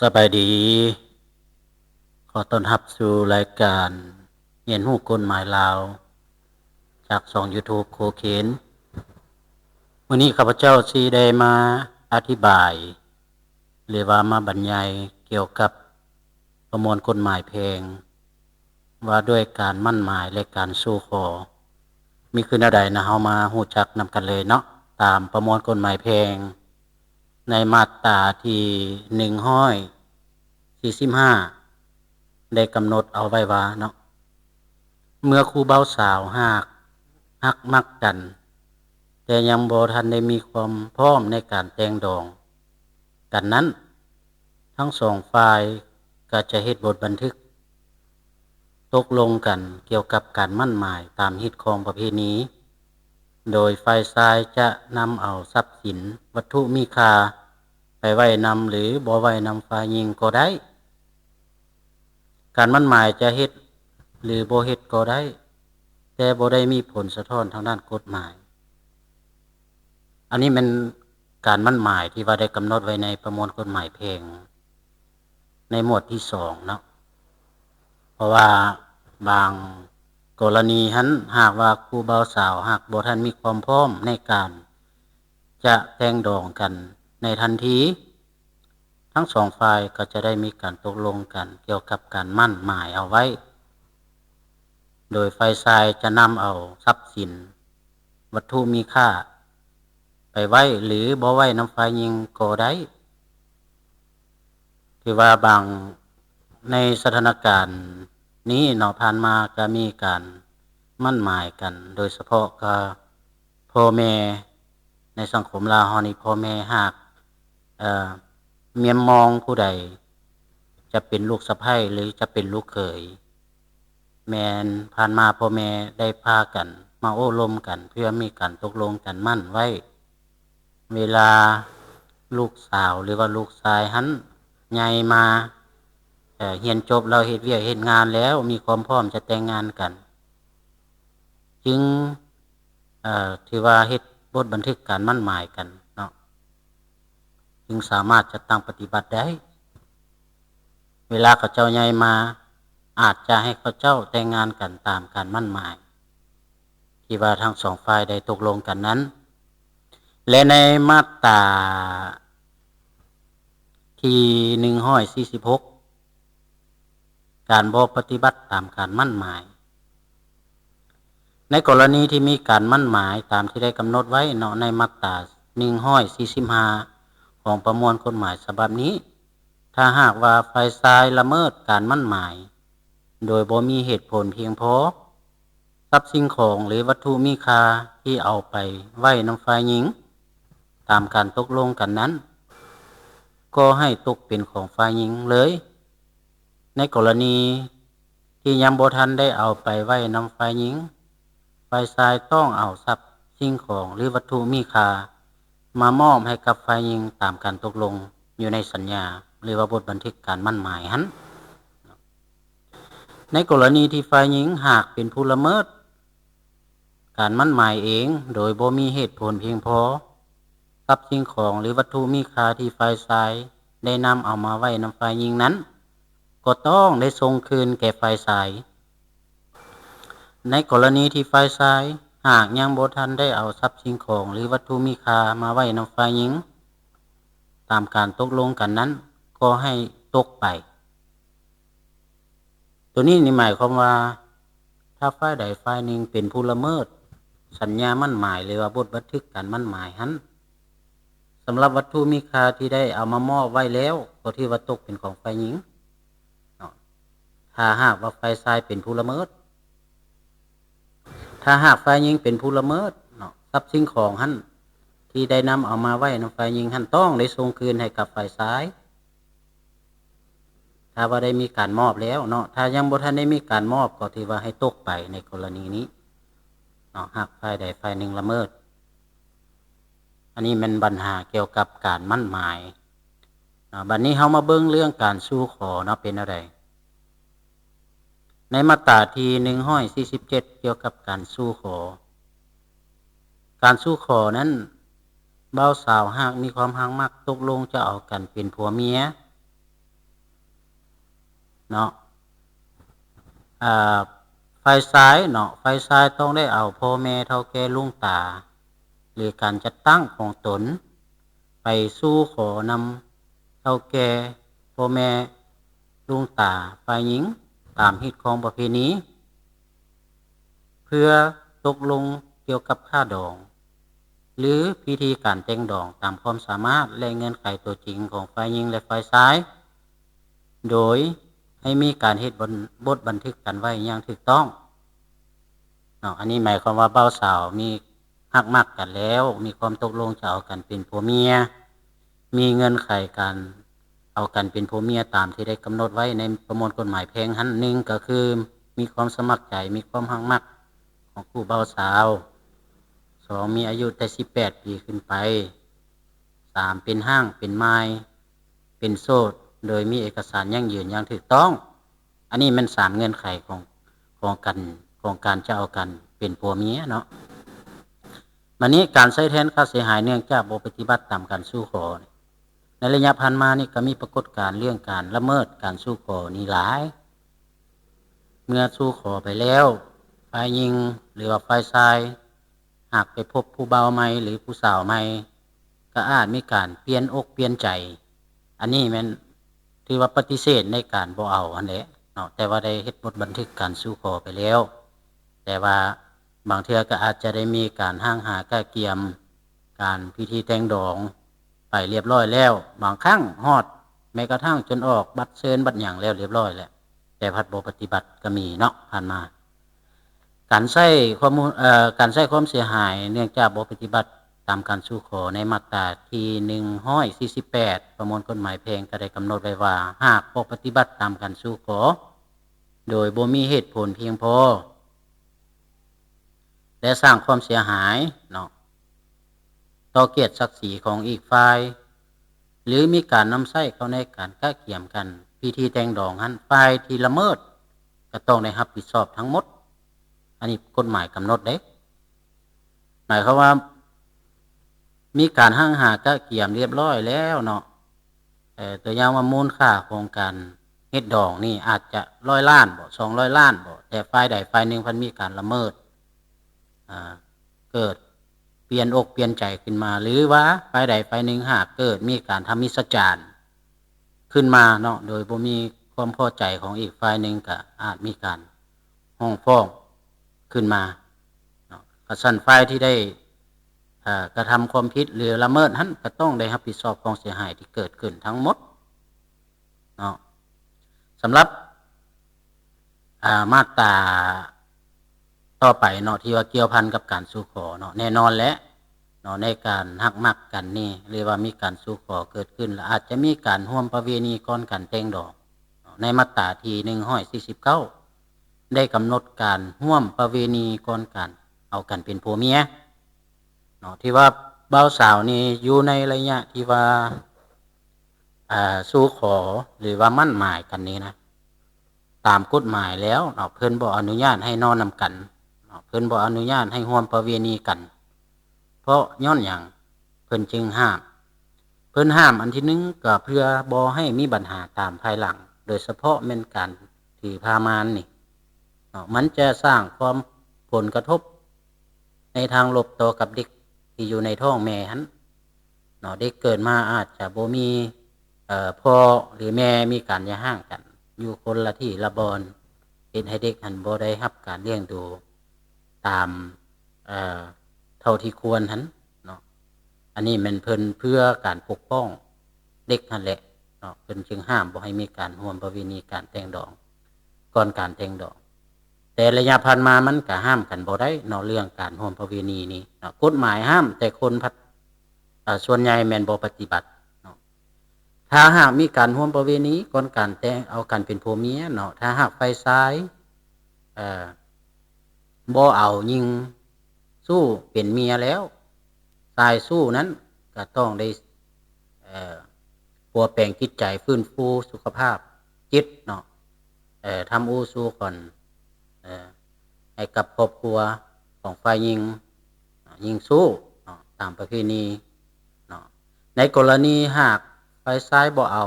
สบายดี ขอต้อนรับสู่รายการเรียนรู้กฎหมายลาวจากช่อง YouTube โคเคนวันนี้ข้าพเจ้าสิได้มาอธิบายหรือว่ามาบรรยายเกี่ยวกับประมวลกฎหมายแพ่งว่าด้วยการมั่นหมายและการสู้ขอมีคือแนวใดนะเฮามาฮู้จักนำกันเลยเนาะตามประมวลกฎหมายแพ่งในมาตราที่145ได้กำหนดเอาไว้ว่าเนาะเมื่อคู่เบาสาวฮักมักกันแต่ยังบ่ทันได้มีความพร้อมในการแต่งดองกันนั้นทั้งสองฝ่ายก็จะเฮ็ดบทบันทึกตกลงกันเกี่ยวกับการมั่นหมายตามฮิตของประเพณีโดยฝ่ายชายจะนำเอาทรัพย์สินวัตถุมีค่าไปไว้นำหรือบ่ไว้นำฝ่ายหญิงก็ได้การมั่นหมายจะเฮ็ดหรือบ่เฮ็ดก็ได้แต่บ่ได้มีผลสะท้อนทางด้านกฎหมายอันนี้มันการมั่นหมายที่ว่าได้กำหนดไว้ในประมวลกฎหมายแพ่งในหมวดที่2เนาะเพราะว่าบางกรณีหั้นหากว่าคู่บ่าวสาวหากบ่ทันมีความพร้อมในการจะแต่งดองกันในทันทีทั้งสองฝ่ายก็จะได้มีการตกลงกันเกี่ยวกับการมั่นหมายเอาไว้โดยฝ่ายชายจะนำเอาทรัพย์สินวัตถุมีค่าไปไว้หรือบ่ไว้นำฝ่ายหญิงก็ได้คือว่าบางในสถานการณ์นี้เนาะผ่านมาก็มีการมั่นหมายกันโดยเฉพาะกับพ่อแม่ในสังคมลาวเฮานี่พ่อแม่หากเมียมมองผู้ใดจะเป็นลูกสะใภ้หรือจะเป็นลูกเขยแม่นผ่านมาพ่อแม่ได้พากันมาโอ้ลมกันเพื่อมีการตกลงกันมั่นไว้เวลาลูกสาวหรือว่าลูกชายหั้นใหญ่มาเรียนจบแล้วเฮ็ดเวียกเฮ็ดงานแล้วมีความพร้อมจะแต่งงานกันจึงที่ว่าเฮ็ดบทบันทึกการมั่นหมายกันเนาะจึงสามารถจะตั้งปฏิบัติได้เวลาเขาเจ้าใหญ่มาอาจจะให้เขาเจ้าแต่งงานกันตามการมั่นหมายที่ว่าทั้งสองฝ่ายได้ตกลงกันนั้นและในมาตราที่146การบ่ปฏิบัติตามการมั่นหมายในกรณีที่มีการมั่นหมายตามที่ได้กำหนดไว้เนาะในมาตรา145ของประมวลกฎหมายฉบับนี้ถ้าหากว่าฝ่ายชายละเมิดการมั่นหมายโดยบ่มีเหตุผลเพียงพอทรัพย์สิ่งของหรือวัตถุมีค่าที่เอาไปไว้นำฝ่ายหญิงตามการตกลงกันนั้นก็ให้ตกเป็นของฝ่ายหญิงเลยในกรณีที่ยังบ่ทันได้เอาไปไว้นำฝ่ายหญิงฝ่ายชายต้องเอาทรัพย์สิ่งของหรือวัตถุมีค่ามามอบให้กับฝ่ายหญิงตามการตกลงอยู่ในสัญญาหรือว่าบทบันทึกการมั่นหมายหั้นในกรณีที่ฝ่ายหญิงหากเป็นผู้ละเมิดการมั่นหมายเองโดยบ่มีเหตุผลเพียงพอทรัพย์สิ่งของหรือวัตถุมีค่าที่ฝ่ายชายได้นำเอามาไว้นำฝ่ายหญิงนั้นก็ต้องได้ส่งคืนแก่ฝ่ายชายในกรณีที่ฝ่ายชายหากยังบ่ทันได้เอาทรัพย์สิ่งของหรือวัตถุมีค่ามาไว้นำฝ่ายหญิงตามการตกลงกันนั้นก็ให้ตกไปตัวนี้นี่หมายความว่าถ้าฝ่ายใดฝ่ายหนึ่งเป็นผู้ละเมิดสัญญามั่นหมายหรือว่าบทบันทึกการมั่นหมายหั้นสำหรับวัตถุมีค่าที่ได้เอามามอบไว้แล้วก็ที่ว่าตกเป็นของฝ่ายหญิงถ้าหากว่าฝ่ายชายเป็นผู้ละเมิดถ้าหากฝ่ายหญิงเป็นผู้ละเมิดเนาะทรัพย์สิ่งของหั้นที่ได้นำเอามาไว้นำฝ่ายหญิงหั้นต้องได้ส่งคืนให้กับฝ่ายชายถ้าว่าได้มีการมอบแล้วเนาะถ้ายังบ่ทันได้มีการมอบก็ที่ว่าให้ตกไปในกรณีนี้เนาะหากฝ่ายใดฝ่ายหนึ่งละเมิดอันนี้มันปัญหาเกี่ยวกับการมั่นหมายบัดนี้เฮามาเบิ่งเรื่องการสู้ขอเนาะเป็นอะไรในมาตราที่147เกี่ยวกับการสู้ขอการสู้ขอนั้นบ่าวสาวหากมีความฮักมักตกลงจะเอากันเป็นผัวเมีย เนาะอ่าฝ่ายซ้ายเนาะฝ่ายซ้ายต้องได้เอาพ่อแม่เฒ่าแก่ลุงตาหรือการจัดตั้งของตนไปสู่ขอนำเฒ่าแก่พ่อแม่ลุงตาฝ่ายหญิงตามฮิตของประเพณีเพื่อตกลงเกี่ยวกับค่าดองหรือพิธีการแต่งดองตามความสามารถและเงื่อนไขตัวจริงของฝ่ายหญิงและฝ่ายชายโดยให้มีการเฮ็ดบทบันทึกกันไว้อย่างถูกต้องเนาะอันนี้หมายความว่าเบ่าวสาวมีฮักมักกันแล้วมีความตกลงจะเอากันเป็นผัวเมียมีเงื่อนไขการเอากันเป็นผัวเมียตามที่ได้กำหนดไว้ในประมวลกฎหมายแพ่งหั้นหนึ่งก็คือมีความสมัครใจมีความฮักมักของคู่เบ่าวสาวสองมีอายุแต่18 ปีขึ้นไปสามเป็นห้างเป็นไม้เป็นโสดโดยมีเอกสารยั่งยืนอย่างถูกต้องอันนี้มัน3เงื่อนไขของกันของการจะเอากันเป็นผัวเมียเนาะวันนี้การใช้แทนค่าเสียหายเนื่องจากบ่ปฏิบัติตามการสู่ขอในระยะผ่านมานี่ก็มีปรากฏการณ์เรื่องการละเมิดการสู่ขอนี่หลายเมื่อสู่ขอไปแล้วฝ่ายหญิงหรือว่าฝ่ายชายหากไปพบผู้เบาใหม่หรือผู้สาวใหม่ก็อาจมีการเปลี่ยนอกเปลี่ยนใจอันนี้มันถือว่าปฏิเสธในการบ่เอาอันนี้เนาะแต่ว่าได้เฮ็ดบทบันทึกการสู่ขอไปแล้วแต่ว่าบางเทื่อก็อาจจะได้มีการห้างหาใกล้เกียมการพิธีแต่งดองไปเรียบร้อยแล้วบางครั้งฮอดแม้กระทั่งจนออกบัตรเชิญบัตรหยังแล้วเรียบร้อยแล้วแต่พัดบ่ปฏิบัติก็มีเนาะผ่านมาการใช้ข้อมูลการใช้ความเสียหายเนื่องจากบ่ปฏิบัติตามการสู่ขอในมาตราที่148ประมวลกฎหมายแพ่งก็ได้กำหนดไว้ว่าหากบ่ปฏิบัติตามการสู่ขอโดยบ่มีเหตุผลเพียงพอและสร้างความเสียหายเนาะต่อเกียรติศักดิ์ศรีของอีกฝ่ายหรือมีการนำใช้เข้าในการกะเกี่ยมกันพิธีแต่งดองหันฝ่ายที่ละเมิดก็ต้องได้รับผิดชอบทั้งหมดอันนี้กฎหมายกำหนดเด้หมายความว่ามีการห้างหากะเกี่ยมเรียบร้อยแล้วเนาะตัวอย่างว่ามูลค่าของการเฮ็ดดองนี่อาจจะ100 ล้านบ่200 ล้านบ่แต่ฝ่ายใดฝ่ายหนึ่งเพิ่นมีการละเมิดเกิดเปลี่ยนอกเปลี่ยนใจขึ้นมาหรือว่าฝ่ายใดฝ่ายหนึ่งหากเกิดมีการทำมิจฉาจารขึ้นมาเนาะโดยบ่มีความพอใจของอีกฝ่ายหนึ่งก็อาจมีการฟ้องขึ้นมาเนาะก็สั่นฝ่ายที่ได้กระทำความผิดหรือละเมิดนั้นก็ต้องได้รับผิดชอบความเสียหายที่เกิดขึ้นทั้งหมดเนาะสำหรับมาตราต่อไปเนาะที่ว่าเกี่ยวพันกับการสู่ขอเนาะแน่นอนและเนาะในการฮักมักกันนี่หรือว่ามีการสู่ขอเกิดขึ้นแล้วอาจจะมีการร่วมประเวณีก่อนการแต่งดอกในมาตราที่149ได้กำหนดการร่วมประเวณีก่อนการเอากันเป็นผัวเมียเนาะที่ว่าบ่าวสาวนี่อยู่ในระยะที่ว่าสู่ขอหรือว่ามั่นหมายกันนี้นะตามกฎหมายแล้วเนาะเพิ่นบ่อนุญาตให้นอนนำกันเนาะเพิ่นบ่อนุญาตให้ร่วมประเวณีกันเพราะย้อนหยังเพิ่นจึงห้ามเพิ่นห้ามอันที่1ก็เพื่อบ่ให้มีปัญหาตามภายหลังโดยเฉพาะแม่นการถือพามารนี่เนาะมันจะสร้างความผลกระทบในทางลบต่อกับเด็กที่อยู่ในท้องแม่หั้นเนาะเด็กเกิดมาอาจจะบ่มีพ่อหรือแม่มีการหย่าร้างกันอยู่คนละที่ละบอนเฮ็ดให้เด็กหันบ่ได้รับการเลี้ยงดูตามเท่าที่ควรหันเนาะอันนี้มันเพิ่นเพื่อการปกป้องเด็กนั่นแหละเนาะเพิ่นจึงห้ามบ่ให้มีการร่วมประเวณีการแต่งดองก่อนการแต่งดองแต่ระยะผ่านมามันก็ห้ามกันบ่ได้เนาะเรื่องการร่วมประเวณีนี้เนาะกฎหมายห้ามแต่คนส่วนใหญ่แม่นบ่ปฏิบัติเนาะถ้าหากมีการร่วมประเวณีก่อนการแต่งเอากันเป็นผัวเมียเนาะถ้าหากฝ่ายซ้ายบ่เอายิงสู้เป็นเมียแล้วตายสู้นั้นก็ต้องได้ปัวแปลงจิตใจฟื้นฟูสุขภาพจิตเนาะทำอูสู้ก่อนให้กับครอบครัวของฝ่ายยิงสู้เนาะตามประเพณีเนาะในกรณีหากฝ่ายซ้ายบ่เอา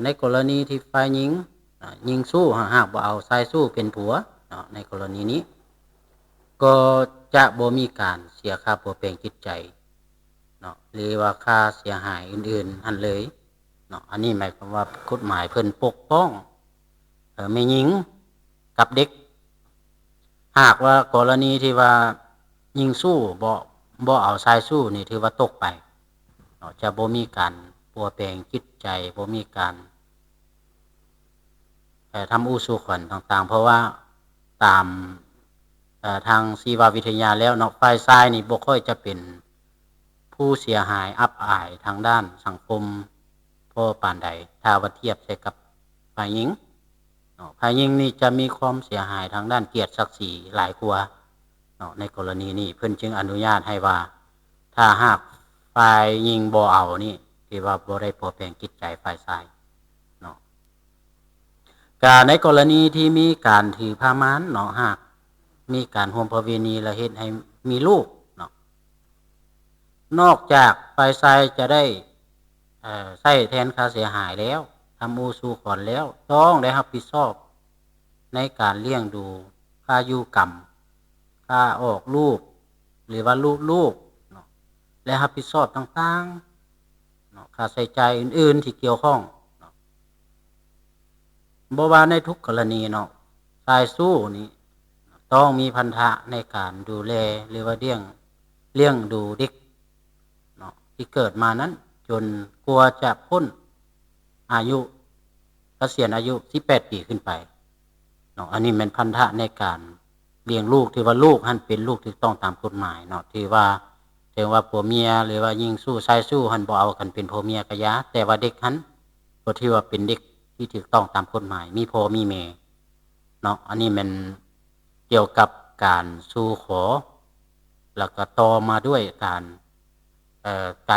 ในกรณีที่ฝ่ายหญิงยิงสู้หากบ่เอาชายสู้เป็นผัวเนาะในกรณีนี้ก็จะบ่มีการเสียค่าผัวแปลงจิตใจเนาะหรือว่าค่าเสียหายอื่นๆหันเลยเนาะอันนี้หมายความว่ากฎหมายเพิ่นปกป้องแม่หญิงกับเด็กหากว่ากรณีที่ว่ายิงสู้บ่เอาชายสู้นี่ถือว่าตกไปเนาะจะบ่มีการผัวแปลงจิตใจบ่มีการทำสู่ขวัญต่างๆเพราะว่าตามทางชีววิทยาแล้วเนาะฝ่ายชายนี่บ่ค่อยจะเป็นผู้เสียหายอับอายทางด้านสังคมพอปานใดถ้าว่าเทียบใส่กับฝ่ายหญิงเนาะฝ่ายหญิงนี่จะมีความเสียหายทางด้านเกียรติศักดิ์ศรีหลายกว่าเนาะในกรณีนี้เพิ่นจึงอนุญาตให้ว่าถ้าหากฝ่ายหญิงบ่เอานี่ที่ว่าบ่ได้ผัวแปลงจิตใจฝ่ายชายเนาะก็ในกรณีที่มีการถือผ้าม้านเนาะหากมีการร่วมประเวณีและเฮ็ดให้มีลูกเนาะนอกจากฝ่ายชายจะได้ใช้แทนค่าเสียหายแล้วทำสู่ขวัญแล้วต้องได้รับผิดชอบในการเลี้ยงดูค่าอยู่กรรมค่าออกลูกหรือว่าลูกเนาะและรับผิดชอบต่างๆเนาะค่าใช้จ่ายอื่นๆที่เกี่ยวข้องเนาะบ่ว่าในทุกกรณีเนาะชายสู้นี่ต้องมีพันธะในการดูแลหรือว่าเลี้ยงดูเด็กเนาะที่เกิดมานั้นจนกลัวจะพ้นอายุเกษียณอายุ18 ปีขึ้นไปเนาะอันนี้เป็นพันธะในการเลี้ยงลูกที่ว่าลูกหันเป็นลูกที่ต้องตามกฎหมายเนาะที่ว่าถึงว่าผัวเมียหรือว่ายิงสู้ชายสู้หันบ่เอากันเป็นผัวเมียก็ยาแต่ว่าเด็กหันก็ที่ว่าเป็นเด็กที่ถูกต้องตามกฎหมายมีพ่อมีแม่เนาะอันนี้มันเกี่ยวกับการสู่ขอแล้วก็ต่อมาด้วยการ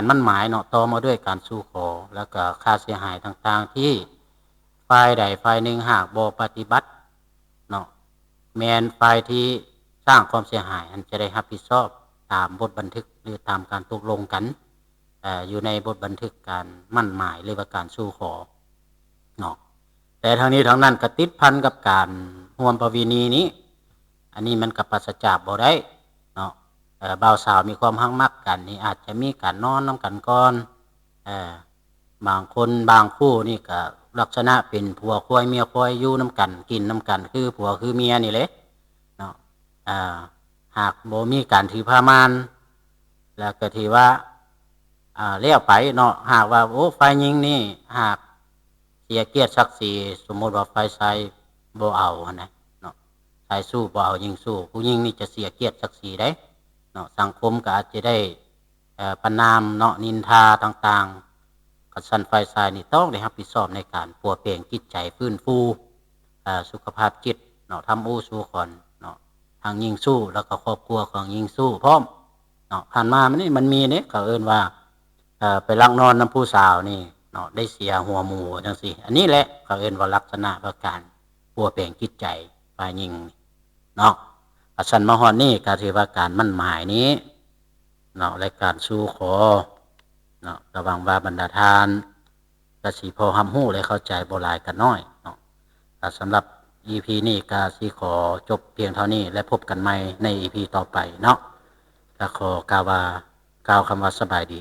มั่นหมายเนาะต่อมาด้วยการสู่ขอแล้วก็ค่าเสียหายต่างๆที่ฝ่ายใดฝ่ายหนึ่งหากบ่ปฏิบัติเนาะแม้นฝ่ายที่สร้างความเสียหายอันจะได้รับผิดชอบตามบทบันทึกหรือตามการตกลงกันอยู่ในบทบันทึกการมั่นหมายหรือว่าการสู่ขอเนาะแต่ทั้งนี้ทั้งนั้นก็ติดพันกับการร่วมประเวณีนี้อันนี้มันก็ปราศจากบ่ได้เนาะบ่าวสาวมีความฮักมักกันนี่อาจจะมีการนอนนำกันก่อนบางคนบางคู่นี่ก็ลักษณะเป็นผัวควายเมียควายอยู่นำกันกินนำกันคือผัวคือเมียนี่แหละเนาะหากบ่มีการถือผ้าม่านแล้วก็ที่ว่าเลี้ยวไปเนาะหากว่าโอ้ฝ่ายหญิงนี่หากเสียเกียรติศักดิ์ศรีสมมติว่าฝ่ายชายบ่เอานะเนาะชายสู้บ่เอายิงสู้ผู้หญิงนี่จะเสียเกียรติศักดิ์ศรีได้เนาะสังคมก็อาจจะได้ประณามเนาะนินทาต่างๆกับสันฝ่ายชายนี่ต้องได้รับผิดชอบในการปวดเปลี่ยนจิตใจฟื้นฟูสุขภาพจิตเนาะทำสู่ขวัญเนาะทางยิงสู้แล้วก็ครอบครัวของยิงสู้พร้อมเนาะผ่านมามันมีเนี่ยเขาเอิ้นว่าไปลักนอนน้ำผู้สาวนี่เนาะได้เสียหัวหมูจังซี่อันนี้แหละเขาเอิ้นว่าลักษณะประการปวดเปลี่ยนจิตใจฝ่ายยิงเนาะสันมาฮอดนี่ก็ถือว่าการมั่นหมายนี้เนาะรายการสู่ขอเนาะระวังว่าบรรดาทานก็สิพอหำฮู้และเข้าใจบ่หลายกันน้อยเนาะสำหรับ EP นี้ก็สิขอจบเพียงเท่านี้และพบกันใหม่ใน EP ต่อไปเนาะก็ขอกล่าวคำว่าสบายดี